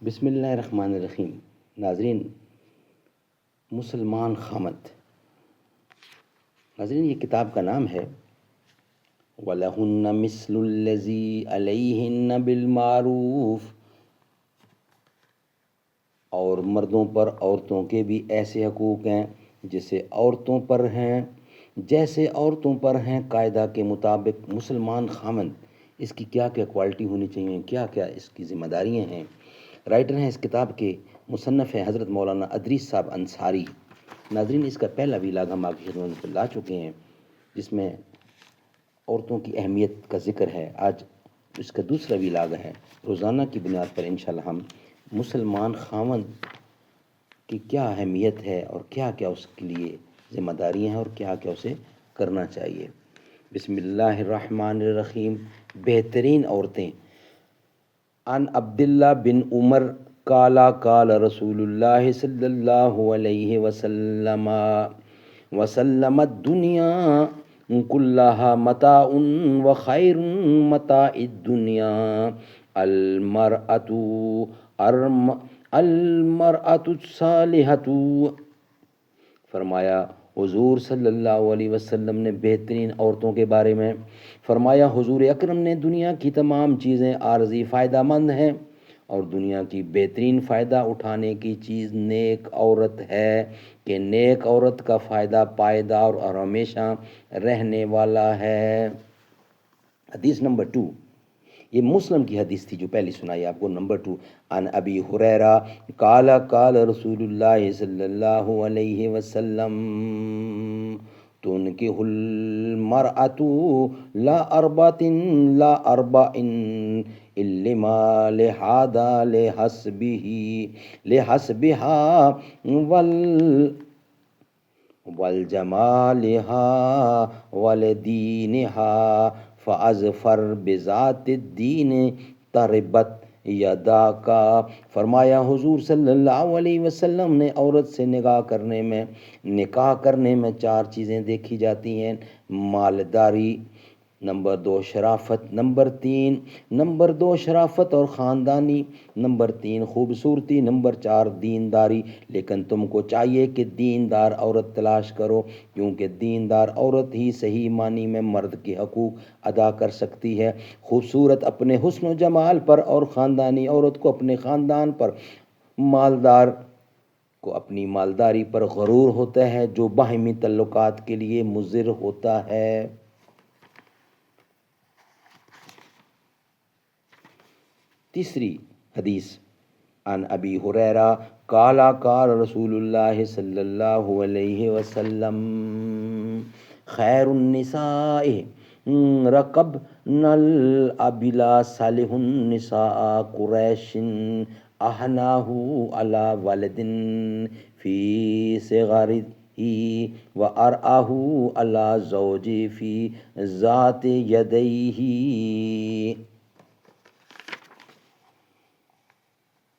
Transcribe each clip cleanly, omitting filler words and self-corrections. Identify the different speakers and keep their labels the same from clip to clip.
Speaker 1: بسم اللہ الرحمن الرحیم۔ ناظرین، مسلمان خامد، ناظرین یہ کتاب کا نام ہے وَلَهُنَّ مِثْلُ الَّذِي عَلَيْهِنَّ بِالْمَعْرُوفِ، اور مردوں پر عورتوں کے بھی ایسے حقوق ہیں جیسے عورتوں پر ہیں قاعدہ کے مطابق۔ مسلمان خامد، اس کی کیا کیا کوالٹی ہونی چاہیے، کیا کیا اس کی ذمہ داریاں ہیں۔ رائٹر ہیں اس کتاب کے، مصنف ہیں حضرت مولانا ادریس صاحب انصاری۔ ناظرین اس کا پہلا ویلاگ ہم آپ کی خدمت میں لا چکے ہیں جس میں عورتوں کی اہمیت کا ذکر ہے۔ آج اس کا دوسرا ویلاگ ہے۔ روزانہ کی بنیاد پر انشاءاللہ ہم مسلمان خاوند کی کیا اہمیت ہے اور کیا کیا اس کے لیے ذمہ داریاں ہیں اور کیا کیا اسے کرنا چاہیے۔ بسم اللہ الرحمن الرحیم۔ بہترین عورتیں۔ عن عبداللہ بن عمر قال قال رسول اللہ صلی اللہ علیہ وسلم الدنیا کلها متاع وخیر متاع الدنیا المرأة الصالحة۔ فرمایا حضور صلی اللہ علیہ وسلم نے بہترین عورتوں کے بارے میں فرمایا، حضور اکرم نے دنیا کی تمام چیزیں عارضی فائدہ مند ہیں اور دنیا کی بہترین فائدہ اٹھانے کی چیز نیک عورت ہے کہ نیک عورت کا فائدہ پائیدار اور ہمیشہ رہنے والا ہے۔ حدیث نمبر 2، یہ مسلم کی حدیث تھی جو پہلی سنائی آپ کو۔ نمبر 2، عن ابی ہریرہ قال قال رسول اللہ صلی اللہ علیہ وسلم تنکح المرأة لا اربع الا لہذا لحسبها والجمالها ولدینها فاظفر بذات الدین تربت یدا کا۔ فرمایا حضور صلی اللہ علیہ وسلم نے عورت سے نکاح کرنے میں 4 چیزیں دیکھی جاتی ہیں: مالداری، نمبر 2 شرافت، نمبر 2 شرافت اور خاندانی، نمبر 3 خوبصورتی، نمبر 4 دینداری۔ لیکن تم کو چاہیے کہ دیندار عورت تلاش کرو، کیونکہ دیندار عورت ہی صحیح معنی میں مرد کے حقوق ادا کر سکتی ہے۔ خوبصورت اپنے حسن و جمال پر اور خاندانی عورت کو اپنے خاندان پر، مالدار کو اپنی مالداری پر غرور ہوتا ہے جو باہمی تعلقات کے لیے مضر ہوتا ہے۔ تیسری حدیث، عن ابی ہریرہ قال قال رسول اللہ صلی اللہ علیہ وسلم خیر النساء رکبن الابلا صالح النساء قریش احناہ علی ولد فی صغرہ وارآہ علی زوج فی ذات یدیہ۔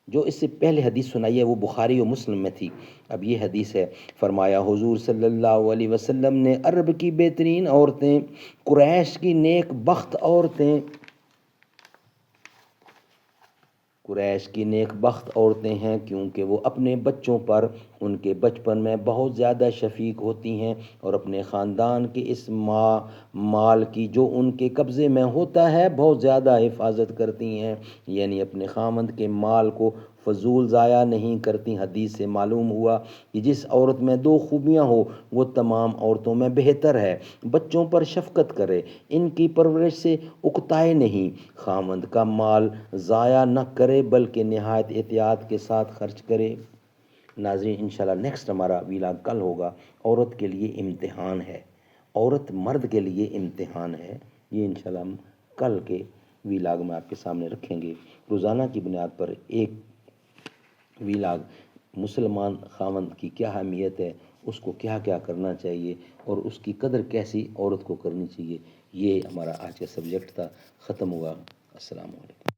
Speaker 1: جو اس سے پہلے حدیث سنائی ہے وہ بخاری و مسلم میں تھی، اب یہ حدیث ہے۔ فرمایا حضور صلی اللہ علیہ وسلم نے عرب کی بہترین عورتیں، قریش کی نیک بخت عورتیں ہیں کیونکہ وہ اپنے بچوں پر ان کے بچپن میں بہت زیادہ شفیق ہوتی ہیں اور اپنے خاندان کے اس مال کی جو ان کے قبضے میں ہوتا ہے بہت زیادہ حفاظت کرتی ہیں، یعنی اپنے خامند کے مال کو فضول ضائع نہیں کرتی۔ حدیث سے معلوم ہوا کہ جس عورت میں 2 خوبیاں ہو وہ تمام عورتوں میں بہتر ہے۔ بچوں پر شفقت کرے، ان کی پرورش سے اکتائے نہیں، خامند کا مال ضائع نہ کرے بلکہ نہایت احتیاط کے ساتھ خرچ کرے۔ ناظرین انشاءاللہ نیکسٹ ہمارا ویلاگ کل ہوگا۔ عورت کے لیے امتحان ہے، عورت مرد کے لیے امتحان ہے، یہ انشاءاللہ ہم کل کے ویلاگ میں آپ کے سامنے رکھیں گے۔ روزانہ کی بنیاد پر ایک ویلاگ مسلمان خاوند کی کیا اہمیت ہے، اس کو کیا کیا کرنا چاہیے اور اس کی قدر کیسی عورت کو کرنی چاہیے، یہ ہمارا آج کا سبجیکٹ تھا۔ ختم ہوا۔ السلام علیکم۔